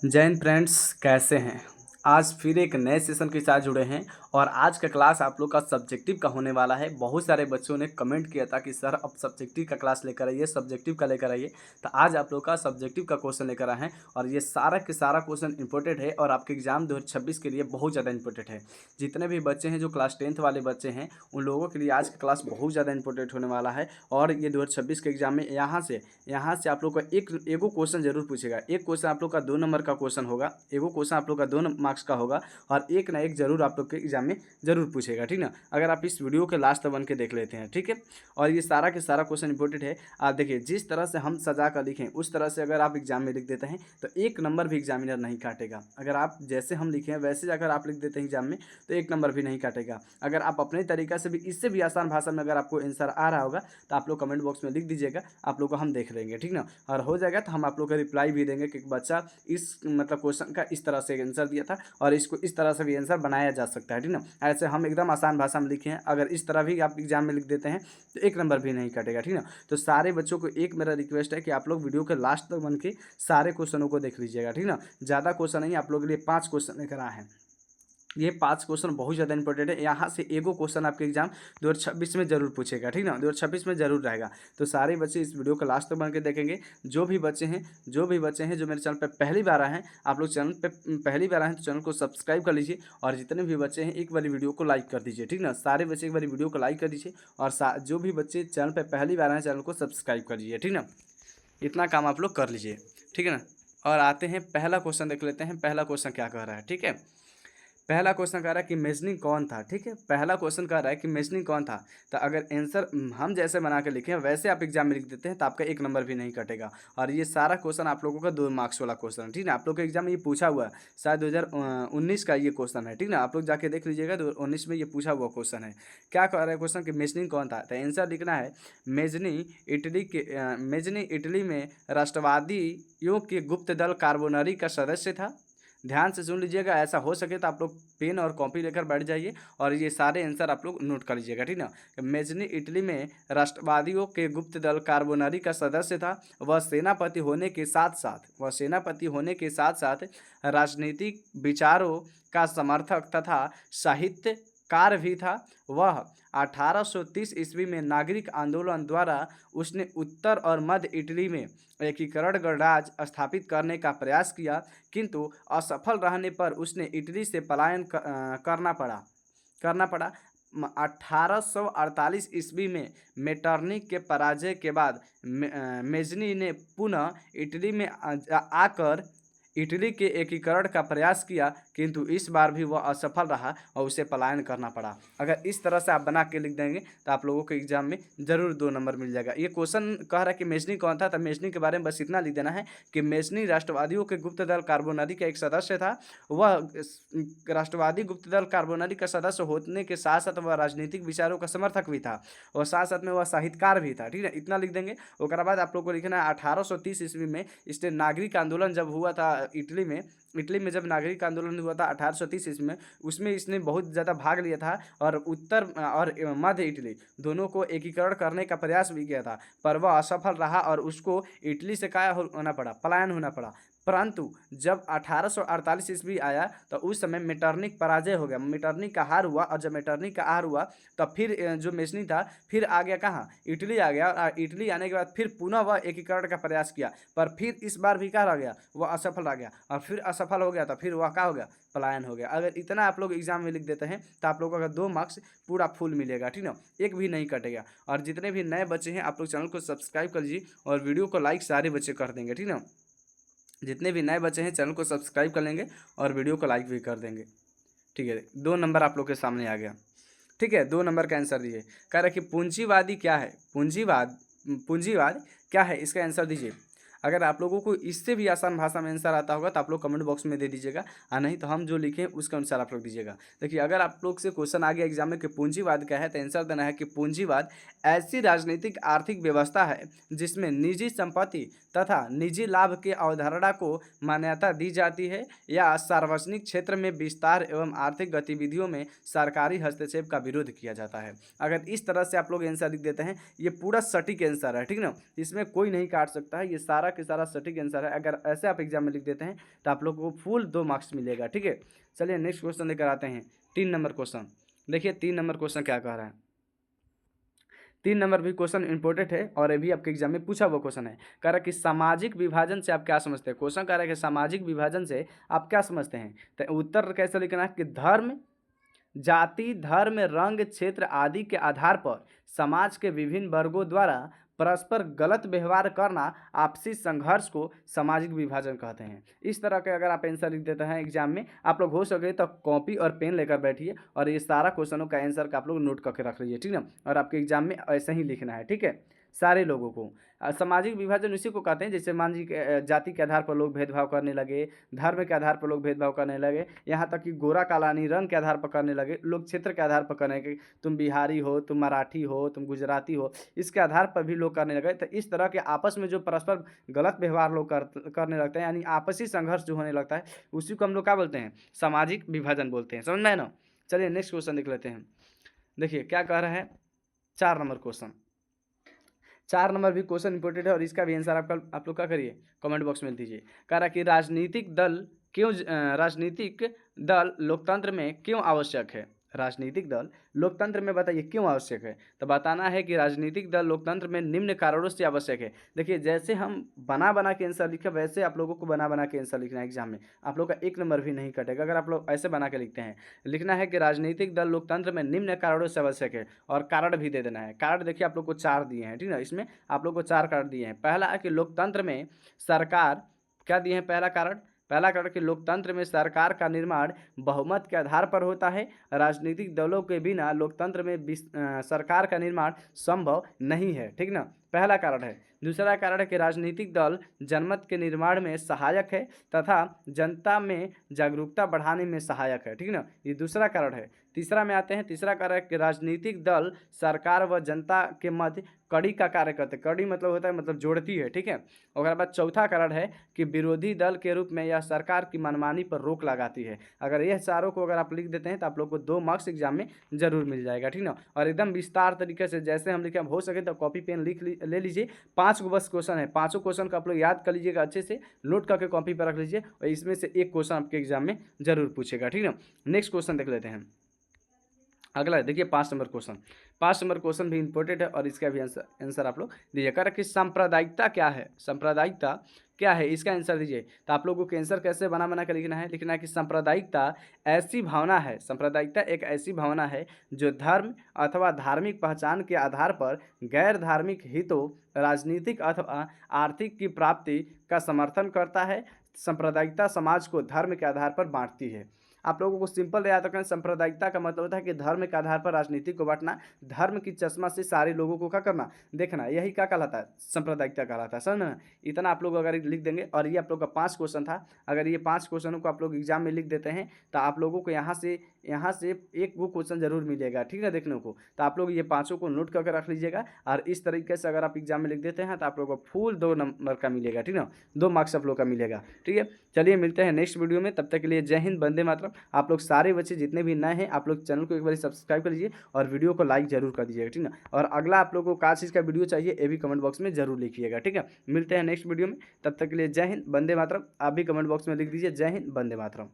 जय हिंद फ्रेंड्स, कैसे हैं। आज फिर एक नए सेशन के साथ जुड़े हैं और आज का क्लास आप लोग का सब्जेक्टिव का होने वाला है। बहुत सारे बच्चों ने कमेंट किया था कि सर अब सब्जेक्टिव का क्लास लेकर आइए, सब्जेक्टिव का लेकर आइए। तो आज आप लोग का सब्जेक्टिव का क्वेश्चन लेकर आए हैं और ये सारा के सारा क्वेश्चन इंपॉर्टेंट है और आपके एग्जाम 2026 के लिए बहुत ज़्यादा इंपॉर्टेंट है। जितने भी बच्चे हैं जो क्लास 10th वाले बच्चे हैं उन लोगों के लिए आज का क्लास बहुत ज़्यादा इंपॉर्टेंट होने वाला है। और ये 2026 के एग्जाम में यहाँ से आप लोग का एगो क्वेश्चन जरूर पूछेगा। एक क्वेश्चन आप लोग का 2 नंबर का क्वेश्चन होगा, एगो क्वेश्चन आप लोग का 2 मार्क्स का होगा और एक ना एक जरूर आप लोग के एग्जाम में जरूर पूछेगा, ठीक ना। अगर आप इस वीडियो के लास्ट तक बन के देख लेते हैं, ठीक है। और ये सारा के सारा क्वेश्चन इंपॉर्टेंट है। आप देखिए, जिस तरह से हम सजा कर लिखें उस तरह से अगर आप एग्जाम में लिख देते हैं तो एक नंबर भी एग्जामिनर नहीं काटेगा। अगर आप जैसे हम लिखे हैं वैसे अगर आप लिख देते हैं एग्जाम में तो एक नंबर भी नहीं काटेगा। अगर आप अपने तरीका से भी इससे भी आसान भाषा में अगर आपको आंसर आ रहा होगा तो आप लोग कमेंट बॉक्स में लिख दीजिएगा, आप लोग को हम देख लेंगे, ठीक ना। और हो जाएगा तो हम आप लोग का रिप्लाई भी देंगे कि बच्चा इस मतलब क्वेश्चन का इस तरह से आंसर दिया था और इसको इस तरह से भी आंसर बनाया जा सकता है, ठीक ना। ऐसे हम एकदम आसान भाषा में लिखे हैं, अगर इस तरह भी आप एग्जाम में लिख देते हैं तो एक नंबर भी नहीं कटेगा, ठीक ना। तो सारे बच्चों को एक मेरा रिक्वेस्ट है कि आप लोग वीडियो के लास्ट तक बन के सारे क्वेश्चनों को देख लीजिएगा, ठीक ना। ज़्यादा क्वेश्चन नहीं, आप लोग के लिए 5 क्वेश्चन लेकर आए हैं। ये 5 क्वेश्चन बहुत ज़्यादा इंपॉर्टेंट है। यहाँ से एगो क्वेश्चन आपके एग्जाम 2026 में जरूर पूछेगा, ठीक ना। 2026 में जरूर रहेगा। तो सारे बच्चे इस वीडियो को लास्ट तक बन के देखेंगे। जो भी बच्चे हैं जो मेरे चैनल पे पहली बार आए हैं, आप लोग चैनल पे पहली बार आए हैं तो चैनल को सब्सक्राइब कर लीजिए और जितने भी बच्चे हैं एक बारी वीडियो को लाइक कर दीजिए, ठीक ना। सारे बच्चे एक बारी वीडियो को लाइक कर दीजिए और जो भी बच्चे चैनल पर पहली बार आए हैं चैनल को सब्सक्राइब कर लीजिए, ठीक ना। इतना काम आप लोग कर लीजिए, ठीक है ना। और आते हैं पहला क्वेश्चन देख लेते हैं। पहला क्वेश्चन क्या कह रहा है, ठीक है। पहला क्वेश्चन कह रहा है कि मेजनिंग कौन था, ठीक है। पहला क्वेश्चन कह रहा है कि मेजनिंग कौन था। तो अगर आंसर हम जैसे बना के लिखे हैं वैसे आप एग्जाम में लिख देते हैं तो आपका एक नंबर भी नहीं कटेगा। और ये सारा क्वेश्चन आप लोगों का 2 मार्क्स वाला क्वेश्चन है, ठीक ना। आप लोग के एग्जाम में ये पूछा हुआ है, शायद 2019 का ये क्वेश्चन है, ठीक ना। आप लोग जाके देख लीजिएगा, 2019 में ये पूछा हुआ क्वेश्चन है। क्या कह रहा है क्वेश्चन कि मेजनिंग कौन था। तो आंसर लिखना है मेजनी इटली में राष्ट्रवादियों के गुप्त दल कार्बोनरी का सदस्य था। ध्यान से सुन लीजिएगा, ऐसा हो सके तो आप लोग पेन और कॉपी लेकर बैठ जाइए और ये सारे आंसर आप लोग नोट कर लीजिएगा, ठीक ना। मेजनी इटली में राष्ट्रवादियों के गुप्त दल कार्बोनरी का सदस्य था। वह सेनापति होने के साथ साथ राजनीतिक विचारों का समर्थक तथा साहित्यकार भी था। वह 1830 ईस्वी में नागरिक आंदोलन द्वारा उसने उत्तर और मध्य इटली में एकीकरण गणराज्य स्थापित करने का प्रयास किया, किंतु असफल रहने पर उसने इटली से पलायन करना पड़ा। 1848 ईस्वी में मेटरनिख के पराजय के बाद मेजनी ने पुनः इटली में आकर इटली के एकीकरण का प्रयास किया, किंतु इस बार भी वह असफल रहा और उसे पलायन करना पड़ा। अगर इस तरह से आप बना के लिख देंगे तो आप लोगों को एग्जाम में जरूर 2 नंबर मिल जाएगा। ये क्वेश्चन कह रहा है कि मेजनी कौन था, तो मेजनी के बारे में बस इतना लिख देना है कि मेजनी राष्ट्रवादियों के गुप्त दल कार्बोनरी का एक सदस्य था। वह राष्ट्रवादी गुप्त दल कार्बोनरी का सदस्य होने के साथ साथ वह राजनीतिक विचारों का समर्थक भी था और साथ साथ में वह साहित्यकार भी था, ठीक है। इतना लिख देंगे। उसके बाद आप लोग को लिखना है 1830 ईस्वी में इसने नागरिक आंदोलन जब हुआ था इटली में जब नागरिक आंदोलन हुआ था 1830 ईस्वी में, उसमें इसने बहुत ज़्यादा भाग लिया था और उत्तर और मध्य इटली दोनों को एकीकरण करने का प्रयास भी किया था, पर वह असफल रहा और उसको इटली से पलायन होना पड़ा। परंतु जब 1848 ईस्वी आया तो उस समय मेटरनिख पराजय हो गया, मेटरनिख का हार हुआ। और जब मेटरनिख का हार हुआ तो फिर जो मेजनी था फिर आ गया कहाँ, इटली आ गया। और इटली आने के बाद फिर पुनः वह एकीकरण का प्रयास किया, पर फिर इस बार भी क्या रह गया, वह असफल रह गया। और फिर असफल हो गया तो फिर वह क्या हो गया, पलायन हो गया। अगर इतना आप लोग एग्जाम में लिख देते हैं तो आप लोगों का 2 मार्क्स पूरा फुल मिलेगा, ठीक ना। एक भी नहीं कटेगा। और जितने भी नए बच्चे हैं आप लोग चैनल को सब्सक्राइब कर लीजिए और वीडियो को लाइक सारे बच्चे कर देंगे, ठीक ना। जितने भी नए बच्चे हैं चैनल को सब्सक्राइब कर लेंगे और वीडियो को लाइक भी कर देंगे, ठीक है। 2 नंबर आप लोग के सामने आ गया, ठीक है। 2 नंबर का आंसर दीजिए। कह रहा है कि पूंजीवादी क्या है, पूंजीवाद क्या है, इसका आंसर दीजिए। अगर आप लोगों को इससे भी आसान भाषा में आंसर आता होगा तो आप लोग कमेंट बॉक्स में दे दीजिएगा, और नहीं तो हम जो लिखें उसके अनुसार आप लोग दीजिएगा। देखिए, अगर आप लोग से क्वेश्चन आ गया एग्जाम में कि पूंजीवाद क्या है तो आंसर देना है कि पूंजीवाद ऐसी राजनीतिक आर्थिक व्यवस्था है जिसमें निजी संपत्ति तथा निजी लाभ की अवधारणा को मान्यता दी जाती है या सार्वजनिक क्षेत्र में विस्तार एवं आर्थिक गतिविधियों में सरकारी हस्तक्षेप का विरोध किया जाता है। अगर इस तरह से आप लोग आंसर लिख देते हैं, ये पूरा सटीक आंसर है, ठीक ना। इसमें कोई नहीं काट सकता है, ये सारा सारा के सारा सटीक आंसर है। अगर ऐसे आप एग्जाम में लिख देते हैं तो आप लोगों को फुल 2 मार्क्स मिलेगा। ठीक है, चलिए नेक्स्ट क्वेश्चन लेकर आते हैं 3 नंबर क्वेश्चन। देखिए 3 नंबर क्वेश्चन क्या कह रहा है। 3 नंबर भी क्वेश्चन इंपॉर्टेंट है और ये भी आपके एग्जाम में पूछा हुआ क्वेश्चन है। कह रहा है कि सामाजिक विभाजन से आप क्या समझते हैं। क्वेश्चन कह रहा है कि सामाजिक विभाजन से आप क्या समझते हैं। तो उत्तर कैसे लिखना है कि धर्म, जाति, धर्म, रंग, क्षेत्र आदि के आधार पर समाज के विभिन्न वर्गों द्वारा परस्पर गलत व्यवहार करना आपसी संघर्ष को सामाजिक विभाजन कहते हैं। इस तरह के अगर आप आंसर लिख देते हैं एग्जाम में, आप लोग हो सके तो कॉपी और पेन लेकर बैठिए और ये सारा क्वेश्चनों का आंसर का आप लोग नोट करके रख लीजिए। ठीक है, और आपके एग्जाम में ऐसे ही लिखना है। ठीक है, सारे लोगों को सामाजिक विभाजन उसी को कहते हैं। जैसे मान लीजिए जाति के आधार पर लोग भेदभाव करने लगे, धर्म के आधार पर लोग भेदभाव करने लगे, यहाँ तक कि गोरा काला नहीं रंग के आधार पर करने लगे, लोग क्षेत्र के आधार पर करने लगे, तुम बिहारी हो, तुम मराठी हो, तुम गुजराती हो, इसके आधार पर भी लोग करने लगे। तो इस तरह के आपस में जो परस्पर गलत व्यवहार लोग करने लगते हैं, यानी आपसी संघर्ष जो होने लगता है, उसी को हम लोग क्या बोलते हैं, सामाजिक विभाजन बोलते हैं। समझ में है ना। चलिए नेक्स्ट क्वेश्चन देख लेते हैं। देखिए क्या कह रहा है 4 नंबर क्वेश्चन। 4 नंबर भी क्वेश्चन इंपॉर्टेंट है और इसका भी आंसर आप लोग क्या करिए, कमेंट बॉक्स में दीजिए। कह रहा कि राजनीतिक दल लोकतंत्र में क्यों आवश्यक है। राजनीतिक दल लोकतंत्र में बताइए क्यों आवश्यक है। तो बताना है कि राजनीतिक दल लोकतंत्र में निम्न कारणों से आवश्यक है। देखिए जैसे हम बना के आंसर लिखे वैसे आप लोगों को बना के आंसर लिखना है एग्जाम में। आप लोग का 1 नंबर भी नहीं कटेगा अगर आप लोग ऐसे बना के लिखते हैं। लिखना है कि राजनीतिक दल लोकतंत्र में निम्न कारणों से आवश्यक है और कारण भी दे देना है। कारण देखिए आप लोग को 4 दिए हैं। ठीक है, इसमें आप लोग को 4 कारण दिए हैं। पहला है कि लोकतंत्र में सरकार क्या दिए हैं। पहला कारण कि लोकतंत्र में सरकार का निर्माण बहुमत के आधार पर होता है। राजनीतिक दलों के बिना लोकतंत्र में सरकार का निर्माण संभव नहीं है। ठीक ना, पहला कारण है। दूसरा कारण है कि राजनीतिक दल जनमत के निर्माण में सहायक है तथा जनता में जागरूकता बढ़ाने में सहायक है। ठीक ना, ये दूसरा कारण है। तीसरा में आते हैं। तीसरा कारण है कि राजनीतिक दल सरकार व जनता के मध्य कड़ी का कार्य करते हैं। कड़ी मतलब होता है मतलब जोड़ती है। ठीक है, और बाद चौथा कारण है कि विरोधी दल के रूप में यह सरकार की मनमानी पर रोक लगाती है। अगर यह चारों को अगर आप लिख देते हैं तो आप लोग को 2 मार्क्स एग्जाम में जरूर मिल जाएगा। ठीक ना, और एकदम विस्तार तरीके से जैसे हम लिखे हो सके तो कॉपी पेन ले लीजिए। 5 को बस क्वेश्चन है, 5 क्वेश्चन को आप लोग याद कर लीजिएगा, अच्छे से नोट करके कॉपी पर रख लीजिए और इसमें से एक क्वेश्चन आपके एग्जाम में जरूर पूछेगा। ठीक है, नेक्स्ट क्वेश्चन देख लेते हैं। अगला देखिए 5 नंबर क्वेश्चन। 5 नंबर क्वेश्चन भी इंपॉर्टेंट है और इसका भी आंसर आप लोग दीजिए। कह रहा कि सांप्रदायिकता क्या है। सांप्रदायिकता क्या है इसका आंसर दीजिए। तो आप लोगों को आंसर कैसे बना के लिखना है। लिखना है कि सांप्रदायिकता ऐसी भावना है। सांप्रदायिकता एक ऐसी भावना है जो धर्म अथवा धार्मिक पहचान के आधार पर गैर धार्मिक हितों, राजनीतिक अथवा आर्थिक की प्राप्ति का समर्थन करता है। सांप्रदायिकता समाज को धर्म के आधार पर बांटती है। आप लोगों को सिंपल याद रखना, सांप्रदायिकता का मतलब होता है कि धर्म के आधार पर राजनीति को बांटना, धर्म की चश्मा से सारे लोगों को क्या करना, देखना, यही क्या कहलाता है, सांप्रदायिकता कहलाता है। समझ में। इतना आप लोग अगर लिख देंगे और ये आप लोग का 5 क्वेश्चन था, अगर ये 5 क्वेश्चनों को आप लोग एग्जाम में लिख देते हैं तो आप लोगों को यहाँ से एक वो क्वेश्चन जरूर मिलेगा। ठीक है, देखने को। तो आप लोग ये 5 को नोट करके रख लीजिएगा और इस तरीके से अगर आप एग्जाम में लिख देते हैं तो आप लोग को फुल 2 नंबर का मिलेगा। ठीक है, 2 मार्क्स आप लोग का मिलेगा। ठीक है, चलिए मिलते हैं नेक्स्ट वीडियो में। तब तक के लिए जय हिंद, वंदे मातरम। आप लोग सारे बच्चे जितने भी नए हैं आप लोग चैनल को एक बार सब्सक्राइब कर लीजिए और वीडियो को लाइक जरूर कर दीजिएगा। ठीक है, और अगला आप लोगों को क्या चीज़ का वीडियो चाहिए ये भी कमेंट बॉक्स में जरूर लिखिएगा। ठीक है, मिलते हैं नेक्स्ट वीडियो में। तब तक के लिए जय हिंद, वंदे मातरम। आप भी कमेंट बॉक्स में लिख दीजिए जय हिंद, वंदे मातरम।